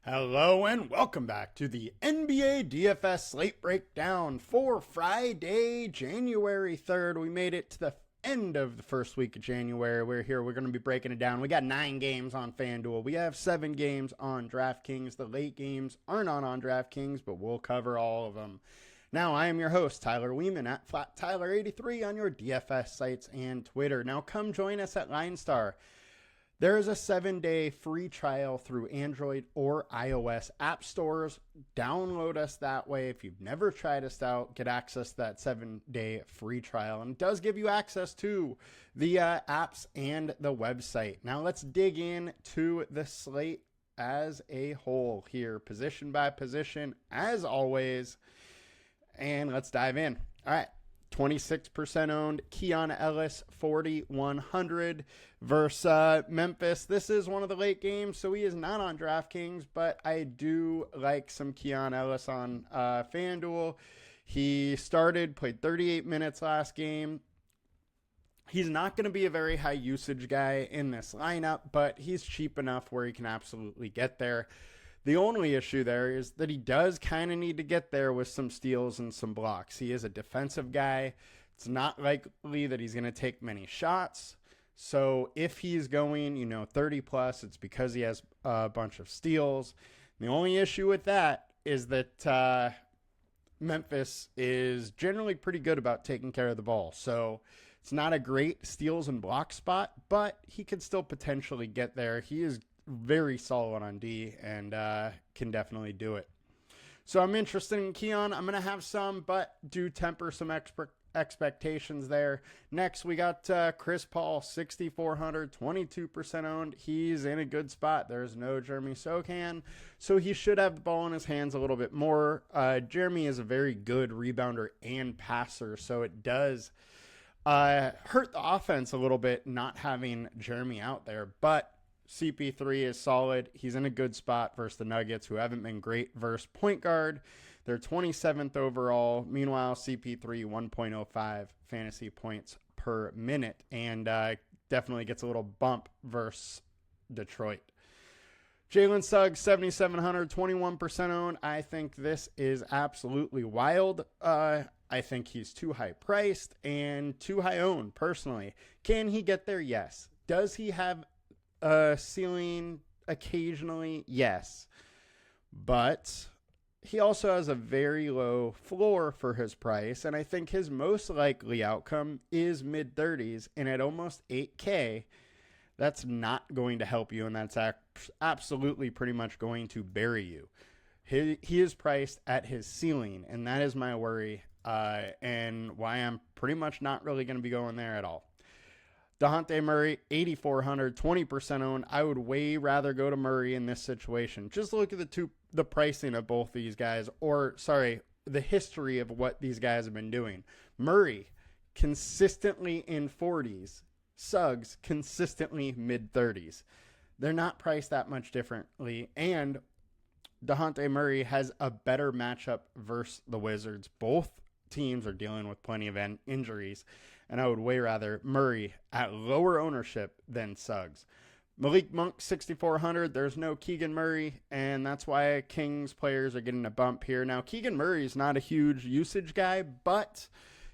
Hello and welcome back to the NBA DFS Slate Breakdown for Friday, January 3rd. We made it to the end of the first week of January. We're here. We're going to be breaking it down. We got 9 games on FanDuel. We have 7 games on Draftkings. The late games are not on Draftkings, but we'll cover all of them. Now, I am your host, Tyler Wiemann at FlatTyler83 on your DFS sites and Twitter. Now, come join us at LineStar. There is a 7-day free trial through Android or iOS app stores. Download us that way. If you've never tried us out, get access to that 7-day free trial. And it does give you access to the apps and the website. Now let's dig in to the slate as a whole here, position by position, as always. And let's dive in. All right. 26% owned, Keon Ellis, 4,100 versus Memphis. This is one of the late games, so he is not on DraftKings, but I do like some Keon Ellis on FanDuel. He played 38 minutes last game. He's not going to be a very high usage guy in this lineup, but he's cheap enough where he can absolutely get there. The only issue there is that he does kind of need to get there with some steals and some blocks. He is a defensive guy. It's not likely that he's going to take many shots. So if he's going, 30 plus, it's because he has a bunch of steals. The only issue with that is that Memphis is generally pretty good about taking care of the ball. So it's not a great steals and block spot, but he could still potentially get there. He is very solid on D and can definitely do it. So I'm interested in Keon. I'm going to have some, but do temper some expectations there. Next, we got Chris Paul, 6,400, 22% owned. He's in a good spot. There's no Jeremy Sochan, so he should have the ball in his hands a little bit more. Jeremy is a very good rebounder and passer, so it does hurt the offense a little bit not having Jeremy out there, but CP3 is solid. He's in a good spot versus the Nuggets, who haven't been great versus point guard. They're 27th overall. Meanwhile, CP3, 1.05 fantasy points per minute, and definitely gets a little bump versus Detroit. Jalen Suggs, 7,700, 21% owned. I think this is absolutely wild. I think he's too high priced and too high owned, personally. Can he get there? Yes. Does he have ceiling occasionally? Yes. But he also has a very low floor for his price, and I think his most likely outcome is mid-30s, and at almost 8K, that's not going to help you, and that's absolutely pretty much going to bury you. He is priced at his ceiling, and that is my worry, and why I'm pretty much not really going to be going there at all. DeJounte Murray, 8,400, 20% owned. I would way rather go to Murray in this situation. Just look at the pricing of both these guys, the history of what these guys have been doing. Murray, consistently in 40s. Suggs, consistently mid-30s. They're not priced that much differently, and DeJounte Murray has a better matchup versus the Wizards. Both teams are dealing with plenty of injuries, and I would way rather Murray at lower ownership than Suggs. Malik Monk, 6,400. There's no Keegan Murray, and that's why Kings players are getting a bump here. Now, Keegan Murray is not a huge usage guy, but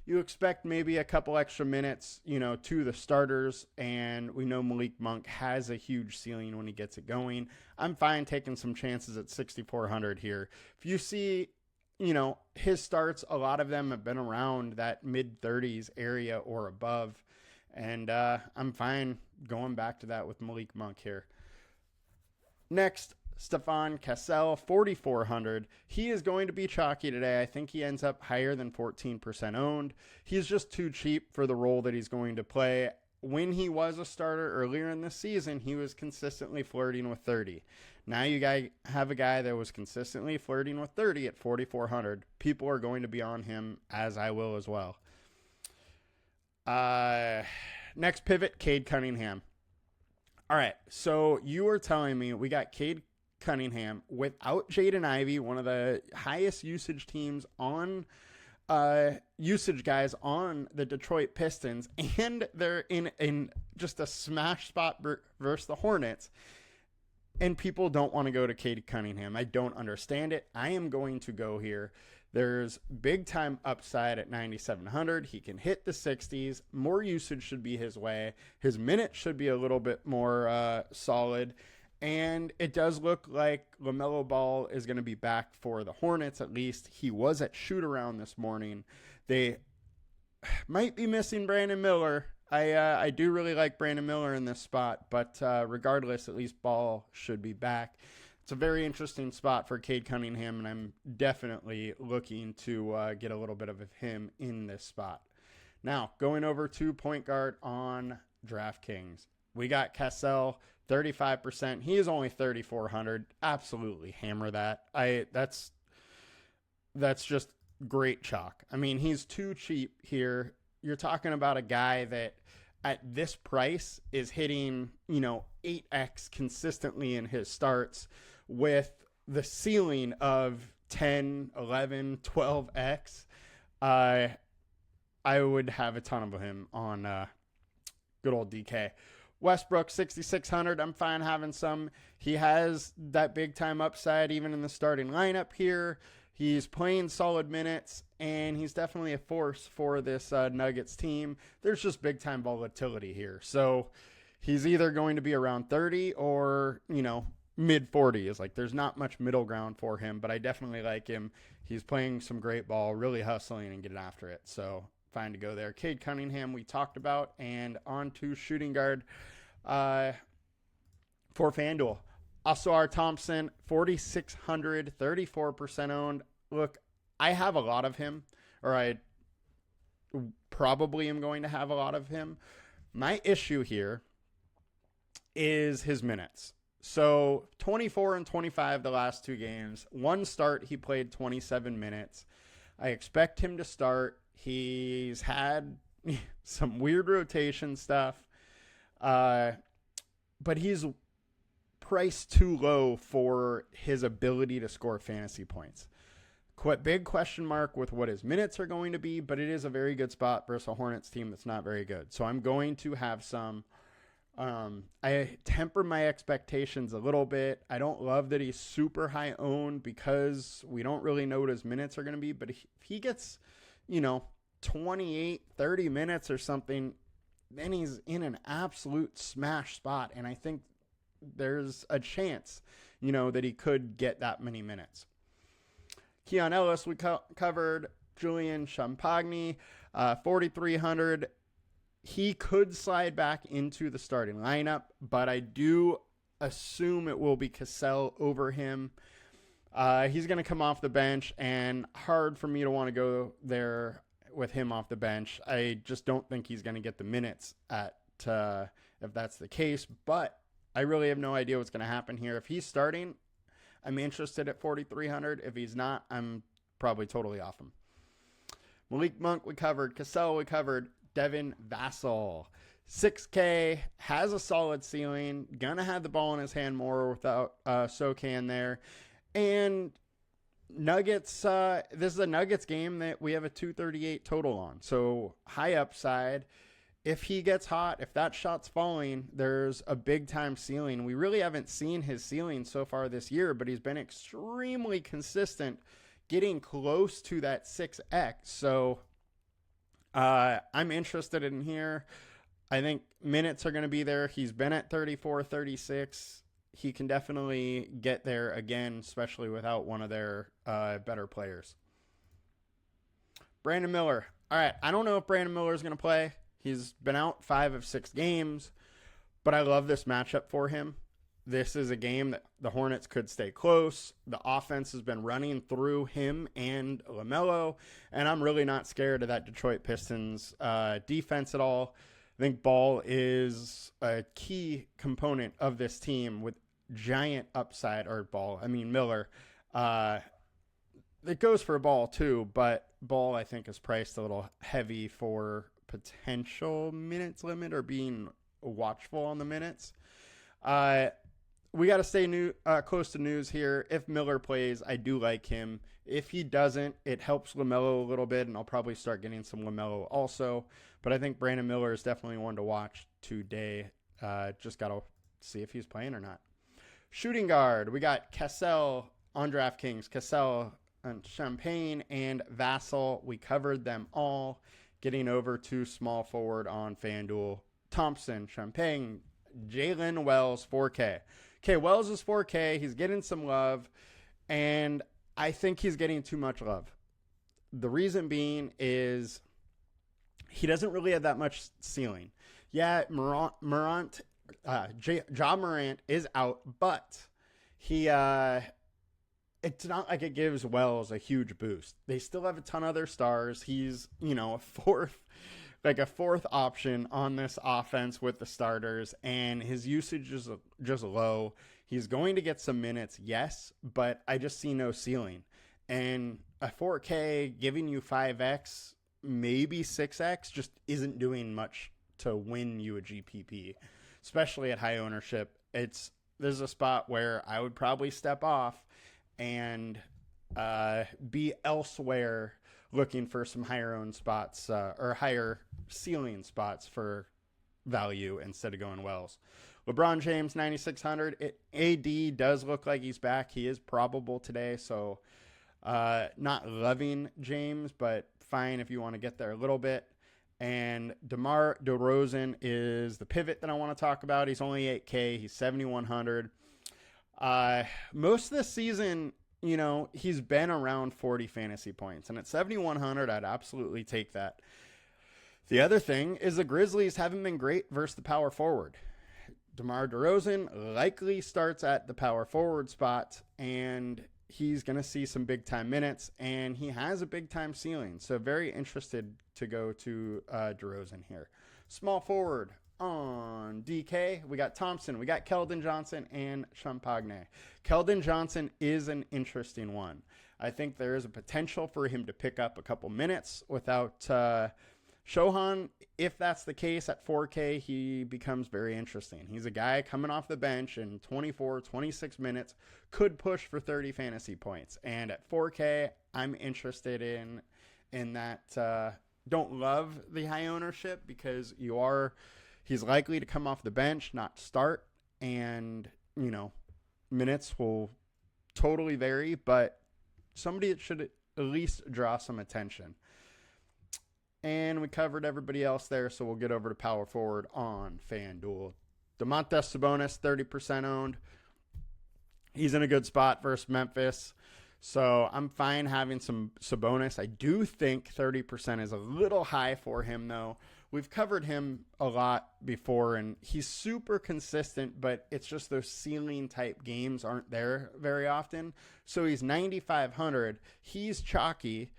you expect maybe a couple extra minutes, to the starters, and we know Malik Monk has a huge ceiling when he gets it going. I'm fine taking some chances at 6,400 here. If you see his starts, a lot of them have been around that mid-30s area or above. And I'm fine going back to that with Malik Monk here. Next, Stefan Cassell, 4,400. He is going to be chalky today. I think he ends up higher than 14% owned. He's just too cheap for the role that he's going to play. When he was a starter earlier in the season, he was consistently flirting with 30. Now you have a guy that was consistently flirting with 30 at 4,400. People are going to be on him, as I will as well. Next pivot, Cade Cunningham. All right, so you were telling me we got Cade Cunningham without Jaden Ivey, one of the highest usage teams on usage guys on the Detroit Pistons, and they're in just a smash spot versus the Hornets. and people don't want to go to Cade Cunningham. I don't understand it. I am going to go here. There's big time upside at 9,700. He can hit the 60s. More usage should be his way. His minutes should be a little bit more solid. And it does look like LaMelo Ball is going to be back for the Hornets, at least. He was at shoot-around this morning. They might be missing Brandon Miller. I do really like Brandon Miller in this spot, but regardless, at least Ball should be back. It's a very interesting spot for Cade Cunningham, and I'm definitely looking to get a little bit of him in this spot. Now, going over to point guard on DraftKings. We got Cassell, 35%. He is only 3,400. Absolutely hammer that. That's just great chalk. I mean, he's too cheap here. You're talking about a guy that at this price is hitting, 8x consistently in his starts with the ceiling of 10, 11, 12x. I would have a ton of him on good old DK. Westbrook, 6,600. I'm fine having some. He has that big time upside even in the starting lineup here. He's playing solid minutes, and he's definitely a force for this Nuggets team. There's just big time volatility here. So he's either going to be around 30 or, mid 40s. Like, there's not much middle ground for him, but I definitely like him. He's playing some great ball, really hustling and getting after it. So fine to go there. Cade Cunningham we talked about, and on to shooting guard for FanDuel. Ausar Thompson, 4,600, 34% owned. Look, I have a lot of him, or I probably am going to have a lot of him. My issue here is his minutes. So 24 and 25 the last two games. One start, he played 27 minutes. I expect him to start. He's had some weird rotation stuff, but he's priced too low for his ability to score fantasy points. Quite big question mark with what his minutes are going to be, but it is a very good spot versus a Hornets team that's not very good. So I'm going to have some. I temper my expectations a little bit. I don't love that he's super high owned because we don't really know what his minutes are going to be, but if he gets, 28, 30 minutes or something, then he's in an absolute smash spot. And I think there's a chance, that he could get that many minutes. Keon Ellis, we covered. Julian Champagny, 4,300. He could slide back into the starting lineup, but I do assume it will be Cassell over him. He's going to come off the bench, and hard for me to want to go there with him off the bench. I just don't think he's going to get the minutes if that's the case, but I really have no idea what's going to happen here. If he's starting, I'm interested at 4,300. If he's not, I'm probably totally off him. Malik Monk, we covered. Cassell, we covered. Devin Vassell, 6K, has a solid ceiling. Gonna have the ball in his hand more without Sokan there. And Nuggets, this is a Nuggets game that we have a 238 total on. So high upside. If he gets hot, if that shot's falling, there's a big time ceiling. We really haven't seen his ceiling so far this year, but he's been extremely consistent, getting close to that 6X. So I'm interested in here. I think minutes are going to be there. He's been at 34, 36. He can definitely get there again, especially without one of their better players. Brandon Miller. All right, I don't know if Brandon Miller is going to play. He's been out 5 of 6 games, but I love this matchup for him. This is a game that the Hornets could stay close. The offense has been running through him and LaMelo, and I'm really not scared of that Detroit Pistons defense at all. I think Ball is a key component of this team with giant upside, Miller. It goes for Ball too, but Ball I think is priced a little heavy for potential minutes limit or being watchful on the minutes. We got to stay close to news here. If Miller plays, I do like him. If he doesn't, it helps LaMelo a little bit, and I'll probably start getting some LaMelo also. But I think Brandon Miller is definitely one to watch today. Just got to see if he's playing or not. Shooting guard, we got Cassell on DraftKings, Cassell and Champagne and Vassell. We covered them all. Getting over to small forward on FanDuel, Thompson, Champagne, Jalen Wells, 4K. Okay, Wells is 4K. He's getting some love, and I think he's getting too much love. The reason being is he doesn't really have that much ceiling. Yeah, Ja Morant is out, but he it's not like it gives Wells a huge boost. They still have a ton of other stars. He's, a fourth option on this offense with the starters, and his usage is just low. He's going to get some minutes, yes, but I just see no ceiling. And a 4K giving you 5x, maybe 6x, just isn't doing much to win you a GPP, especially at high ownership. There's a spot where I would probably step off and be elsewhere looking for some higher owned spots or higher ceiling spots for value instead of going Wells. LeBron James, 9,600. AD does look like he's back. He is probable today, so not loving James, but fine if you want to get there a little bit. And DeMar DeRozan is the pivot that I want to talk about. He's only 8K. He's 7,100. Most of the season, he's been around 40 fantasy points. And at 7,100, I'd absolutely take that. The other thing is the Grizzlies haven't been great versus the power forward. DeMar DeRozan likely starts at the power forward spot, and he's going to see some big-time minutes, and he has a big-time ceiling. So very interested to go to DeRozan here. Small forward on DK, we got Thompson, we got Keldon Johnson, and Champagne. Keldon Johnson is an interesting one. I think there is a potential for him to pick up a couple minutes without Shohan. If that's the case, at 4K, he becomes very interesting. He's a guy coming off the bench in 24, 26 minutes, could push for 30 fantasy points. And at 4K, I'm interested in that. Don't love the high ownership because he's likely to come off the bench, not start. And, minutes will totally vary, but somebody that should at least draw some attention. And we covered everybody else there, so we'll get over to power forward on FanDuel. Domantas Sabonis, 30% owned. He's in a good spot versus Memphis, so I'm fine having some Sabonis. I do think 30% is a little high for him, though. We've covered him a lot before, and he's super consistent, but it's just those ceiling-type games aren't there very often. So he's 9,500. He's chalky.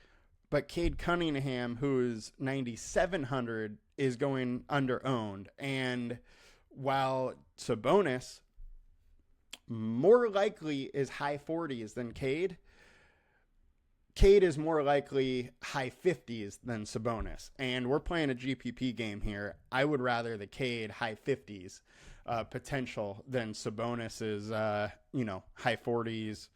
But Cade Cunningham, who's 9,700, is going under-owned. And while Sabonis more likely is high 40s than Cade, Cade is more likely high 50s than Sabonis. And we're playing a GPP game here. I would rather the Cade high 50s potential than Sabonis's, high 40s,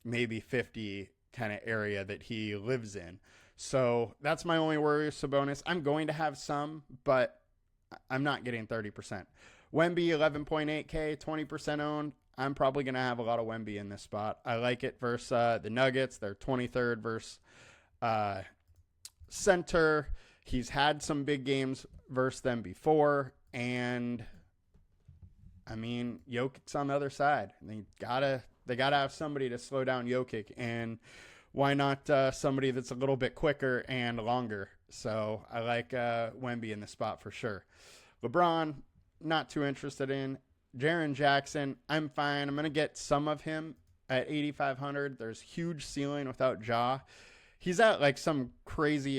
maybe 50 kind of area that he lives in. So that's my only worry with Sabonis. I'm going to have some, but I'm not getting 30%. Wemby, 11.8K, 20% owned. I'm probably going to have a lot of Wemby in this spot. I like it versus the Nuggets. They're 23rd versus center. He's had some big games versus them before. And, Jokic's on the other side. They gotta have somebody to slow down Jokic. And why not somebody that's a little bit quicker and longer? So I like Wemby in the spot for sure. LeBron, not too interested in. Jaren Jackson, I'm fine. I'm going to get some of him at 8,500. There's huge ceiling without Ja. He's at some crazy,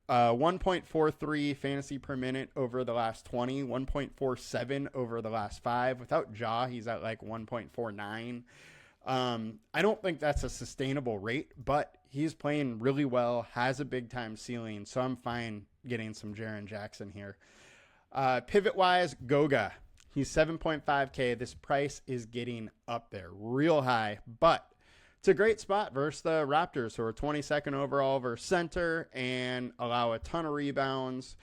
1.43 fantasy per minute over the last 20, 1.47 over the last 5. Without Ja, he's at 1.49. I don't think that's a sustainable rate, but he's playing really well, has a big-time ceiling, so I'm fine getting some Jaren Jackson here. Pivot-wise, Goga. He's 7.5K. This price is getting up there real high, but it's a great spot versus the Raptors, who are 22nd overall versus center and allow a ton of rebounds,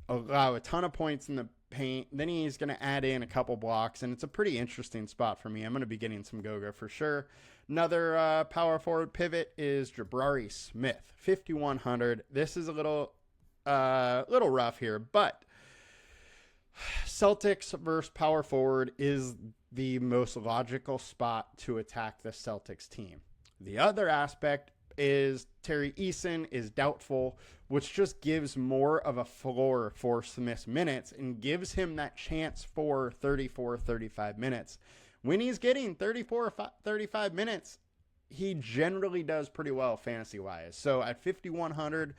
allow a ton of points in the paint. Then he's going to add in a couple blocks, and it's a pretty interesting spot for me. I'm going to be getting some Goga for sure. Another power forward pivot is Jabari Smith, 5,100. This is a little rough here, but Celtics versus power forward is the most logical spot to attack the Celtics team. The other aspect is Terry Eason is doubtful, which just gives more of a floor for Smith's minutes and gives him that chance for 34, 35 minutes. When he's getting 34, 35 minutes, he generally does pretty well fantasy-wise. So at 5,100,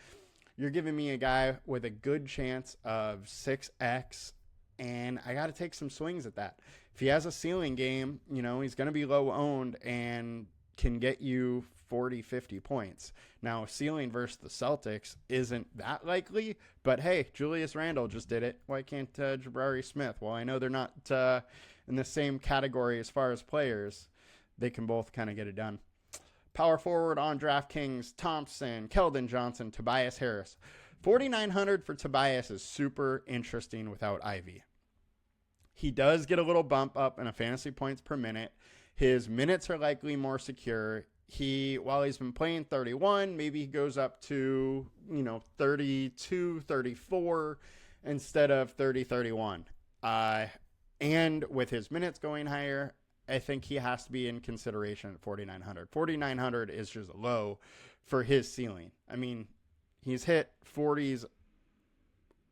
you're giving me a guy with a good chance of 6x, and I got to take some swings at that. If he has a ceiling game, he's going to be low owned and can get you 40, 50 points. Now, ceiling versus the Celtics isn't that likely, but hey, Julius Randle just did it. Why can't Jabari Smith? Well, I know they're not in the same category as far as players. They can both kind of get it done. Power forward on DraftKings, Thompson, Keldon Johnson, Tobias Harris. 4,900 for Tobias is super interesting without Ivy. He does get a little bump up in a fantasy points per minute. His minutes are likely more secure. While he's been playing 31, maybe he goes up to, 32, 34 instead of 30, 31. And with his minutes going higher, I think he has to be in consideration at 4,900. 4,900 is just low for his ceiling. I mean, he's hit 40s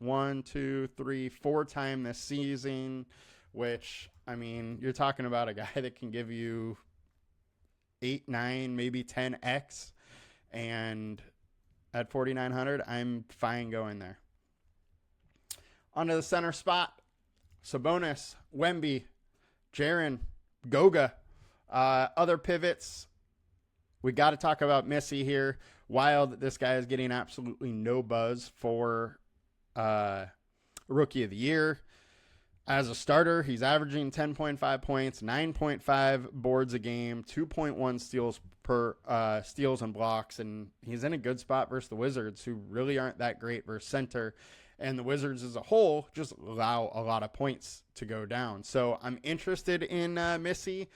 1, 2, 3, 4 times this season, which, I mean, you're talking about a guy that can give you 8, 9, maybe 10x. And at 4,900, I'm fine going there. Onto the center spot. Sabonis, Wemby, Jaren, Goga. Other pivots. We got to talk about Missy here. Wild, this guy is getting absolutely no buzz for Rookie of the Year. As a starter, he's averaging 10.5 points, 9.5 boards a game, 2.1 steals and blocks, and he's in a good spot versus the Wizards, who really aren't that great versus center. And the Wizards as a whole just allow a lot of points to go down. So I'm interested in Missy.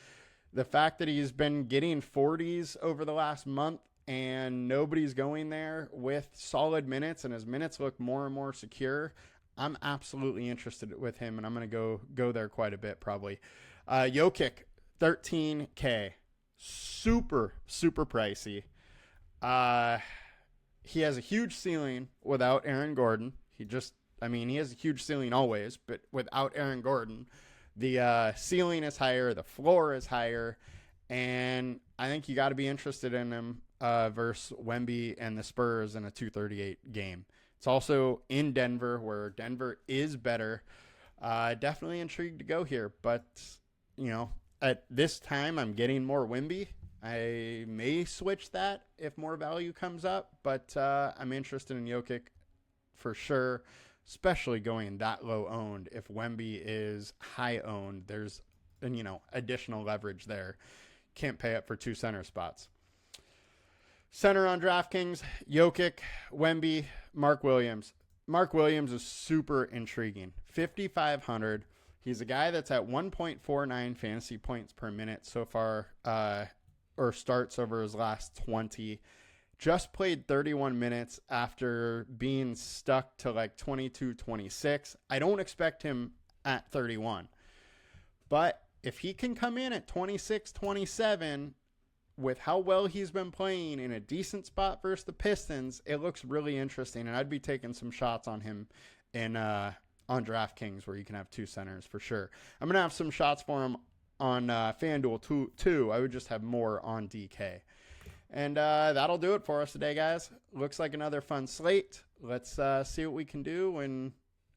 The fact that he's been getting 40s over the last month and nobody's going there with solid minutes, and his minutes look more and more secure, I'm absolutely interested with him, and I'm going to go there quite a bit probably. Jokic, 13K. Super, super pricey. He has a huge ceiling without Aaron Gordon. He has a huge ceiling always, but without Aaron Gordon, the ceiling is higher, the floor is higher, and I think you got to be interested in him versus Wemby and the Spurs in a 238 game. It's also in Denver, where Denver is better. Definitely intrigued to go here, but at this time I'm getting more Wemby. I may switch that if more value comes up, but I'm interested in Jokic for sure, especially going that low owned. If Wemby is high owned, there's additional leverage there. Can't pay up for 2 center spots. Center on DraftKings, Jokic, Wemby, Mark Williams. Mark Williams is super intriguing. 5,500. He's a guy that's at 1.49 fantasy points per minute so far, or starts over his last 20. Just played 31 minutes after being stuck to like 22, 26. I don't expect him at 31. But if he can come in at 26, 27, with how well he's been playing in a decent spot versus the Pistons, it looks really interesting. And I'd be taking some shots on him on DraftKings, where you can have 2 centers for sure. I'm going to have some shots for him on FanDuel too. I would just have more on DK. And that'll do it for us today, guys. Looks like another fun slate. Let's see what we can do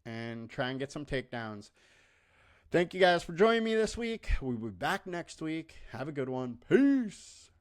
and try and get some takedowns. Thank you guys for joining me this week. We'll be back next week. Have a good one. Peace.